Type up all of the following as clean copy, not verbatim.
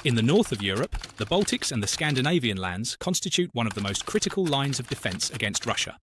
In the north of Europe, the Baltics and the Scandinavian lands constitute one of the most critical lines of defence against Russia.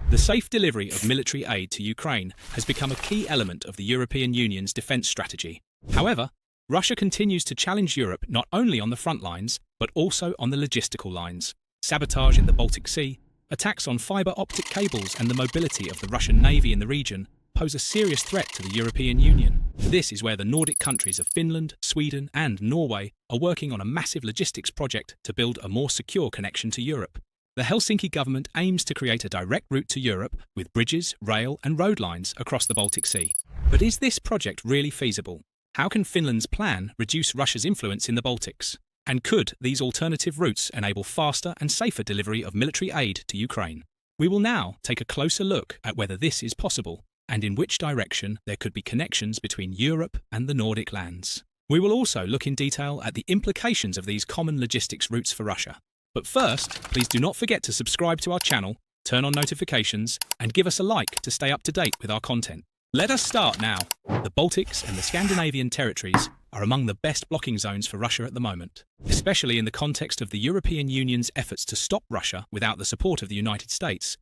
The safe delivery of military aid to Ukraine has become a key element of the European Union's defence strategy. However, Russia continues to challenge Europe not only on the front lines, but also on the logistical lines. Sabotage in the Baltic Sea, attacks on fibre optic cables and the mobility of the Russian Navy in the region pose a serious threat to the European Union. This is where the Nordic countries of Finland, Sweden and Norway are working on a massive logistics project to build a more secure connection to Europe. The Helsinki government aims to create a direct route to Europe with bridges, rail and road lines across the Baltic Sea. But is this project really feasible? How can Finland's plan reduce Russia's influence in the Baltics? And could these alternative routes enable faster and safer delivery of military aid to Ukraine? We will now take a closer look at whether this is possible and in which direction there could be connections between Europe and the Nordic lands. We will also look in detail at the implications of these common logistics routes for Russia. But first, please do not forget to subscribe to our channel, turn on notifications, and give us a like to stay up to date with our content. Let us start now. The Baltics and the Scandinavian territories are among the best blocking zones for Russia at the moment, especially in the context of the European Union's efforts to stop Russia without the support of the United States.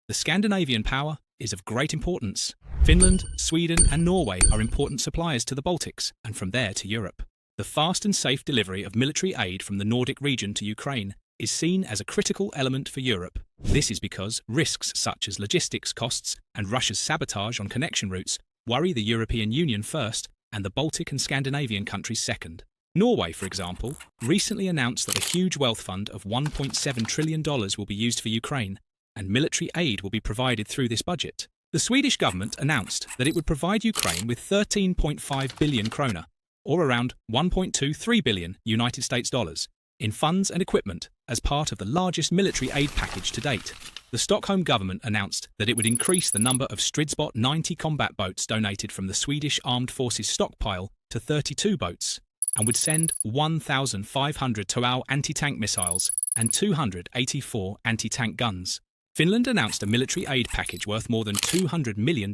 The Scandinavian power is of great importance. Finland, Sweden and Norway are important suppliers to the Baltics and from there to Europe. The fast and safe delivery of military aid from the Nordic region to Ukraine is seen as a critical element for Europe. This is because risks such as logistics costs and Russia's sabotage on connection routes worry the European Union first and the Baltic and Scandinavian countries second. Norway, for example, recently announced that a huge wealth fund of $1.7 trillion will be used for Ukraine, and military aid will be provided through this budget. The Swedish government announced that it would provide Ukraine with 13.5 billion krona, or around 1.23 billion United States dollars, in funds and equipment as part of the largest military aid package to date. The Stockholm government announced that it would increase the number of Stridsbot 90 combat boats donated from the Swedish Armed Forces stockpile to 32 boats, and would send 1,500 TOW anti-tank missiles and 284 anti-tank guns. Finland announced a military aid package worth more than $200 million.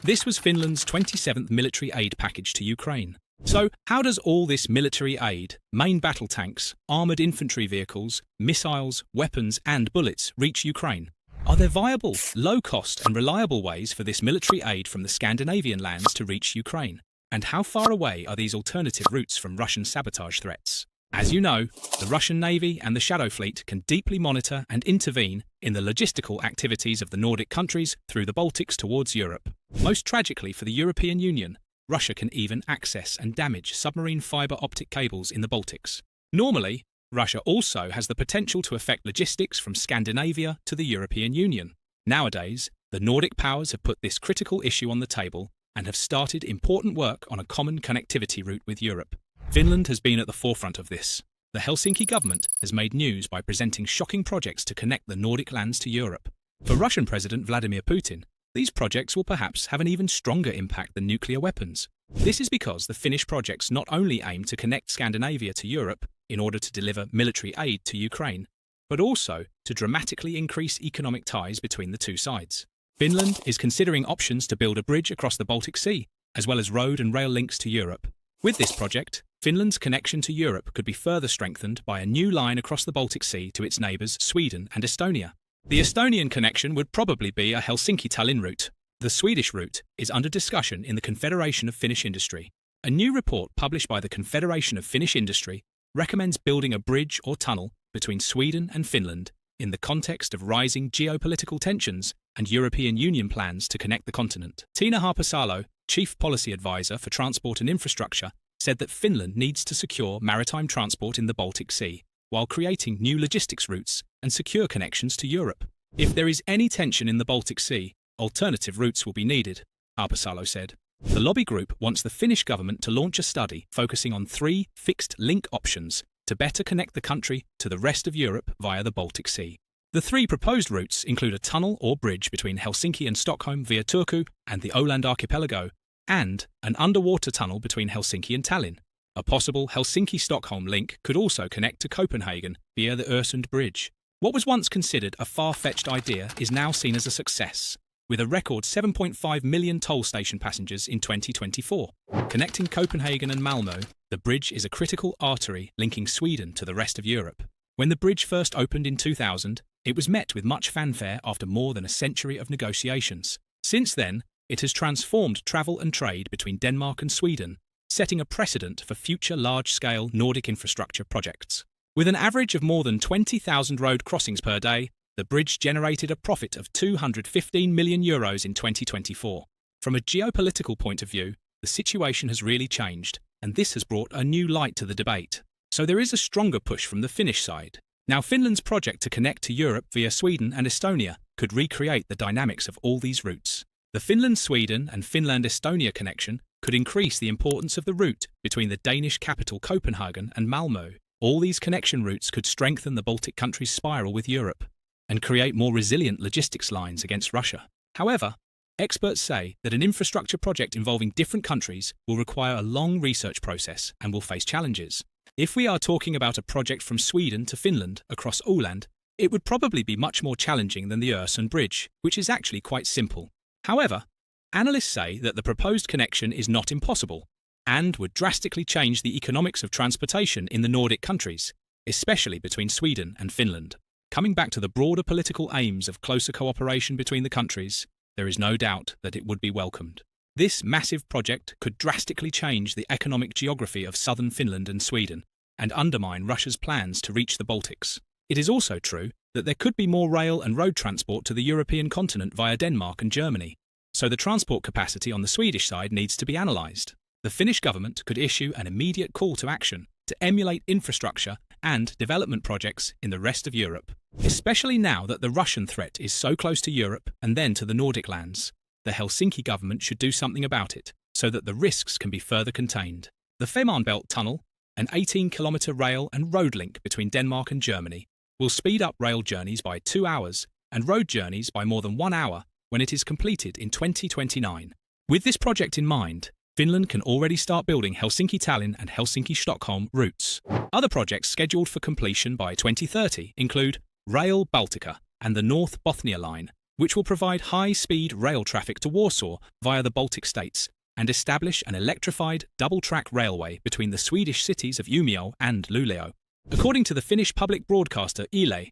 This was Finland's 27th military aid package to Ukraine. So, how does all this military aid, main battle tanks, armoured infantry vehicles, missiles, weapons and bullets reach Ukraine? Are there viable, low-cost and reliable ways for this military aid from the Scandinavian lands to reach Ukraine? And how far away are these alternative routes from Russian sabotage threats? As you know, the Russian Navy and the Shadow Fleet can deeply monitor and intervene in the logistical activities of the Nordic countries through the Baltics towards Europe. Most tragically for the European Union, Russia can even access and damage submarine fibre optic cables in the Baltics. Normally, Russia also has the potential to affect logistics from Scandinavia to the European Union. Nowadays, the Nordic powers have put this critical issue on the table and have started important work on a common connectivity route with Europe. Finland has been at the forefront of this. The Helsinki government has made news by presenting shocking projects to connect the Nordic lands to Europe. For Russian President Vladimir Putin, these projects will perhaps have an even stronger impact than nuclear weapons. This is because the Finnish projects not only aim to connect Scandinavia to Europe in order to deliver military aid to Ukraine, but also to dramatically increase economic ties between the two sides. Finland is considering options to build a bridge across the Baltic Sea, as well as road and rail links to Europe. With this project, Finland's connection to Europe could be further strengthened by a new line across the Baltic Sea to its neighbours Sweden and Estonia. The Estonian connection would probably be a Helsinki-Tallinn route. The Swedish route is under discussion in the Confederation of Finnish Industry. A new report published by the Confederation of Finnish Industry recommends building a bridge or tunnel between Sweden and Finland in the context of rising geopolitical tensions and European Union plans to connect the continent. Tiina Haapasalo, Chief Policy Advisor for Transport and Infrastructure, said that Finland needs to secure maritime transport in the Baltic Sea, while creating new logistics routes and secure connections to Europe. If there is any tension in the Baltic Sea, alternative routes will be needed, Haapasalo said. The lobby group wants the Finnish government to launch a study focusing on 3 fixed link options to better connect the country to the rest of Europe via the Baltic Sea. The 3 proposed routes include a tunnel or bridge between Helsinki and Stockholm via Turku and the Åland archipelago, and an underwater tunnel between Helsinki and Tallinn. A possible Helsinki-Stockholm link could also connect to Copenhagen via the Øresund Bridge. What was once considered a far-fetched idea is now seen as a success. with a record 7.5 million toll station passengers in 2024. Connecting Copenhagen and Malmö, the bridge is a critical artery linking Sweden to the rest of Europe. When the bridge first opened in 2000, it was met with much fanfare after more than a century of negotiations. Since then, it has transformed travel and trade between Denmark and Sweden, setting a precedent for future large-scale Nordic infrastructure projects. With an average of more than 20,000 road crossings per day, the bridge generated a profit of €215 million in 2024. From a geopolitical point of view, the situation has really changed, and this has brought a new light to the debate. So there is a stronger push from the Finnish side. Now, Finland's project to connect to Europe via Sweden and Estonia could recreate the dynamics of all these routes. The Finland-Sweden and Finland-Estonia connection could increase the importance of the route between the Danish capital Copenhagen and Malmö. All these connection routes could strengthen the Baltic countries' spiral with Europe and create more resilient logistics lines against Russia. However, experts say that an infrastructure project involving different countries will require a long research process and will face challenges. If we are talking about a project from Sweden to Finland across Åland, it would probably be much more challenging than the Öresund Bridge, which is actually quite simple. However, analysts say that the proposed connection is not impossible and would drastically change the economics of transportation in the Nordic countries, especially between Sweden and Finland. Coming back to the broader political aims of closer cooperation between the countries, there is no doubt that it would be welcomed. This massive project could drastically change the economic geography of southern Finland and Sweden and undermine Russia's plans to reach the Baltics. It is also true that there could be more rail and road transport to the European continent via Denmark and Germany, so the transport capacity on the Swedish side needs to be analysed. The Finnish government could issue an immediate call to action to emulate infrastructure and development projects in the rest of Europe, especially now that the Russian threat is so close to Europe and then to the Nordic lands. The Helsinki government should do something about it so that the risks can be further contained. The Fehmarnbelt Tunnel, an 18-kilometre rail and road link between Denmark and Germany, will speed up rail journeys by 2 hours and road journeys by more than 1 hour when it is completed in 2029. With this project in mind, Finland can already start building Helsinki-Tallinn and Helsinki-Stockholm routes. Other projects scheduled for completion by 2030 include Rail Baltica and the North Bothnia Line, which will provide high-speed rail traffic to Warsaw via the Baltic states and establish an electrified double-track railway between the Swedish cities of Umeå and Luleå. According to the Finnish public broadcaster Yle,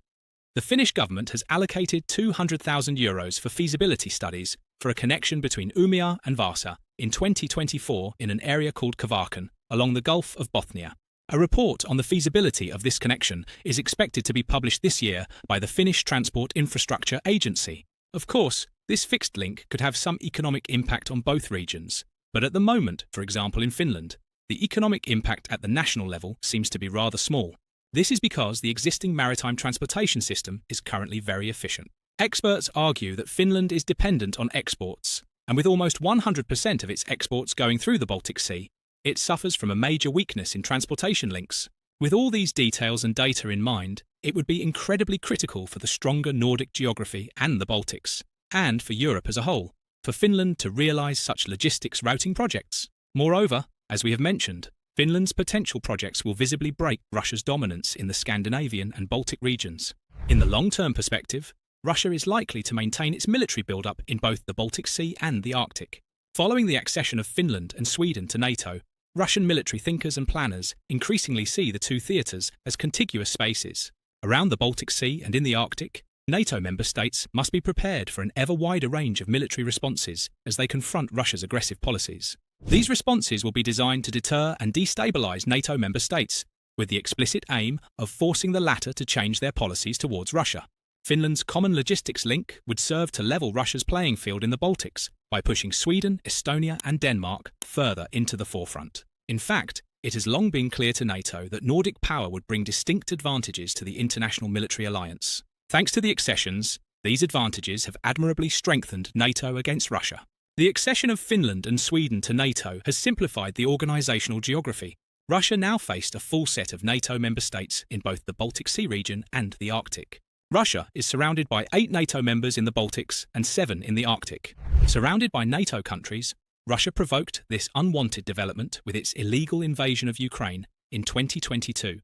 the Finnish government has allocated €200,000 for feasibility studies for a connection between Umeå and Vaasa in 2024 in an area called Kvarken along the Gulf of Bothnia. A report on the feasibility of this connection is expected to be published this year by the Finnish Transport Infrastructure Agency. Of course, this fixed link could have some economic impact on both regions, but at the moment, for example in Finland, the economic impact at the national level seems to be rather small. This is because the existing maritime transportation system is currently very efficient. Experts argue that Finland is dependent on exports, and with almost 100% of its exports going through the Baltic Sea, it suffers from a major weakness in transportation links. With all these details and data in mind, it would be incredibly critical for the stronger Nordic geography and the Baltics, and for Europe as a whole, for Finland to realise such logistics routing projects. Moreover, as we have mentioned, Finland's potential projects will visibly break Russia's dominance in the Scandinavian and Baltic regions. In the long-term perspective, Russia is likely to maintain its military build-up in both the Baltic Sea and the Arctic. Following the accession of Finland and Sweden to NATO, Russian military thinkers and planners increasingly see the two theatres as contiguous spaces. Around the Baltic Sea and in the Arctic, NATO member states must be prepared for an ever wider range of military responses as they confront Russia's aggressive policies. These responses will be designed to deter and destabilise NATO member states, with the explicit aim of forcing the latter to change their policies towards Russia. Finland's common logistics link would serve to level Russia's playing field in the Baltics by pushing Sweden, Estonia and Denmark further into the forefront. In fact, it has long been clear to NATO that Nordic power would bring distinct advantages to the international military alliance. Thanks to the accessions, these advantages have admirably strengthened NATO against Russia. The accession of Finland and Sweden to NATO has simplified the organisational geography. Russia now faced a full set of NATO member states in both the Baltic Sea region and the Arctic. Russia is surrounded by 8 NATO members in the Baltics and 7 in the Arctic. Surrounded by NATO countries, Russia provoked this unwanted development with its illegal invasion of Ukraine in 2022,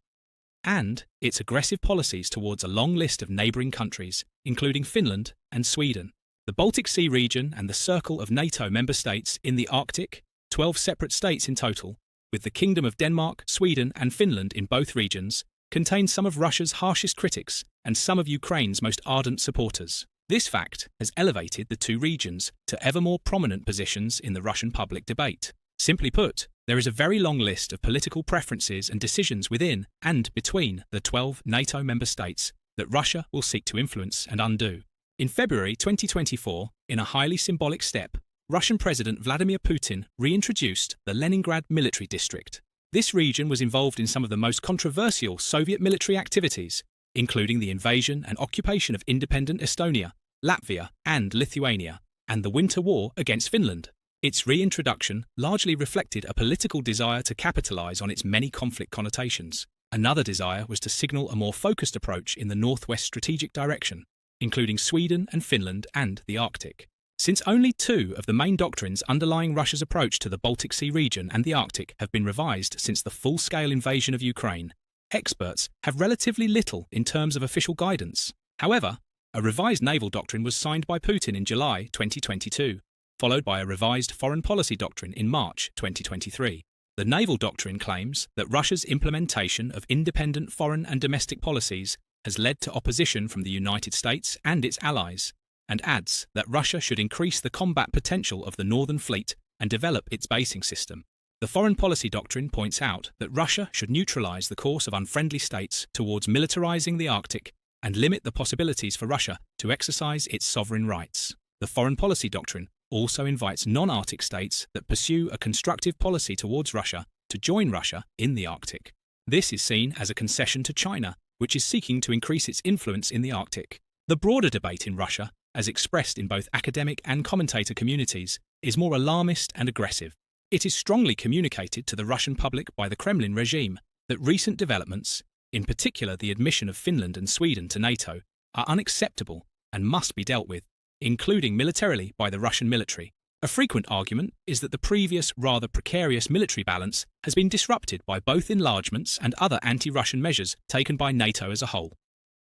and its aggressive policies towards a long list of neighbouring countries, including Finland and Sweden. The Baltic Sea region and the circle of NATO member states in the Arctic, 12 separate states in total, with the Kingdom of Denmark, Sweden and Finland in both regions, contain some of Russia's harshest critics and some of Ukraine's most ardent supporters. This fact has elevated the two regions to ever more prominent positions in the Russian public debate. Simply put, there is a very long list of political preferences and decisions within and between the 12 NATO member states that Russia will seek to influence and undo. In February 2024, in a highly symbolic step, Russian President Vladimir Putin reintroduced the Leningrad military district. This region was involved in some of the most controversial Soviet military activities, including the invasion and occupation of independent Estonia, Latvia, and Lithuania, and the Winter War against Finland. Its reintroduction largely reflected a political desire to capitalize on its many conflict connotations. Another desire was to signal a more focused approach in the northwest strategic direction, including Sweden and Finland and the Arctic. Since only two of the main doctrines underlying Russia's approach to the Baltic Sea region and the Arctic have been revised since the full-scale invasion of Ukraine, experts have relatively little in terms of official guidance. However, a revised naval doctrine was signed by Putin in July 2022, followed by a revised foreign policy doctrine in March 2023. The naval doctrine claims that Russia's implementation of independent foreign and domestic policies has led to opposition from the United States and its allies, and adds that Russia should increase the combat potential of the Northern Fleet and develop its basing system. The foreign policy doctrine points out that Russia should neutralize the course of unfriendly states towards militarizing the Arctic and limit the possibilities for Russia to exercise its sovereign rights. The foreign policy doctrine also invites non-Arctic states that pursue a constructive policy towards Russia to join Russia in the Arctic. This is seen as a concession to China, which is seeking to increase its influence in the Arctic. The broader debate in Russia, as expressed in both academic and commentator communities, is more alarmist and aggressive. It is strongly communicated to the Russian public by the Kremlin regime that recent developments, in particular the admission of Finland and Sweden to NATO, are unacceptable and must be dealt with, including militarily by the Russian military. A frequent argument is that the previous rather precarious military balance has been disrupted by both enlargements and other anti-Russian measures taken by NATO as a whole,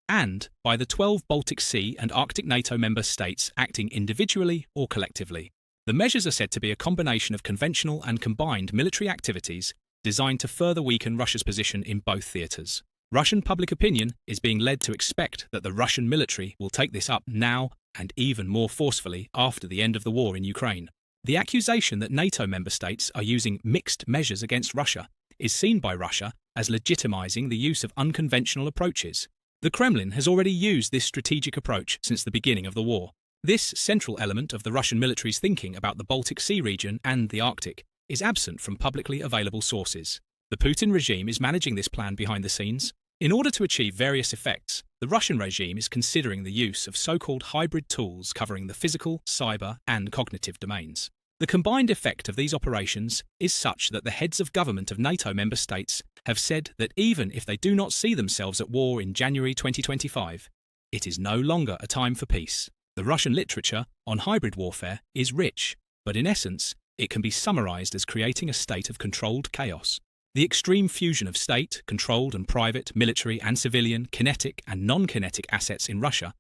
and by the 12 Baltic Sea and Arctic NATO member states acting individually or collectively. The measures are said to be a combination of conventional and combined military activities designed to further weaken Russia's position in both theatres. Russian public opinion is being led to expect that the Russian military will take this up now and even more forcefully after the end of the war in Ukraine. The accusation that NATO member states are using mixed measures against Russia is seen by Russia as legitimizing the use of unconventional approaches. The Kremlin has already used this strategic approach since the beginning of the war. This central element of the Russian military's thinking about the Baltic Sea region and the Arctic is absent from publicly available sources. The Putin regime is managing this plan behind the scenes. In order to achieve various effects, the Russian regime is considering the use of so-called hybrid tools covering the physical, cyber, and cognitive domains. The combined effect of these operations is such that the heads of government of NATO member states have said that even if they do not see themselves at war in January 2025, it is no longer a time for peace. The Russian literature on hybrid warfare is rich, but in essence, it can be summarized as creating a state of controlled chaos. The extreme fusion of state, controlled and private, military and civilian, kinetic and non-kinetic assets in Russia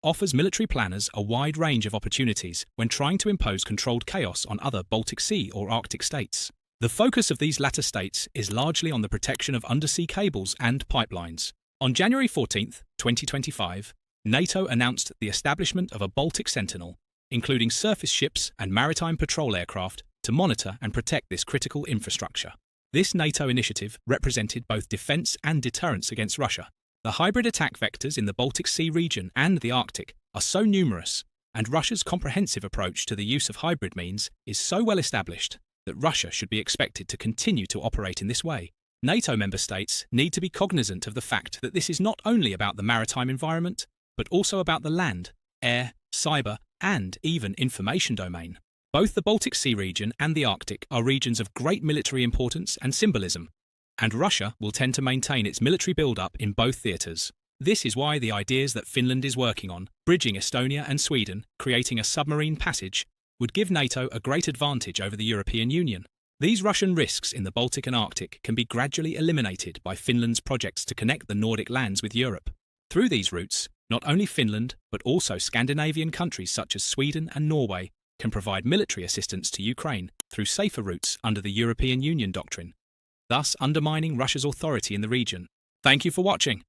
offers military planners a wide range of opportunities when trying to impose controlled chaos on other Baltic Sea or Arctic states. The focus of these latter states is largely on the protection of undersea cables and pipelines. On January 14, 2025, NATO announced the establishment of a Baltic Sentinel, including surface ships and maritime patrol aircraft, to monitor and protect this critical infrastructure. This NATO initiative represented both defence and deterrence against Russia. The hybrid attack vectors in the Baltic Sea region and the Arctic are so numerous, and Russia's comprehensive approach to the use of hybrid means is so well established that Russia should be expected to continue to operate in this way. NATO member states need to be cognizant of the fact that this is not only about the maritime environment, but also about the land, air, cyber, and even information domain. Both the Baltic Sea region and the Arctic are regions of great military importance and symbolism, and Russia will tend to maintain its military build-up in both theatres. This is why the ideas that Finland is working on, bridging Estonia and Sweden, creating a submarine passage, would give NATO a great advantage over the European Union. These Russian risks in the Baltic and Arctic can be gradually eliminated by Finland's projects to connect the Nordic lands with Europe. Through these routes, Not only Finland, but also Scandinavian countries such as Sweden and Norway can provide military assistance to Ukraine through safer routes under the European Union doctrine, thus undermining Russia's authority in the region. Thank you for watching.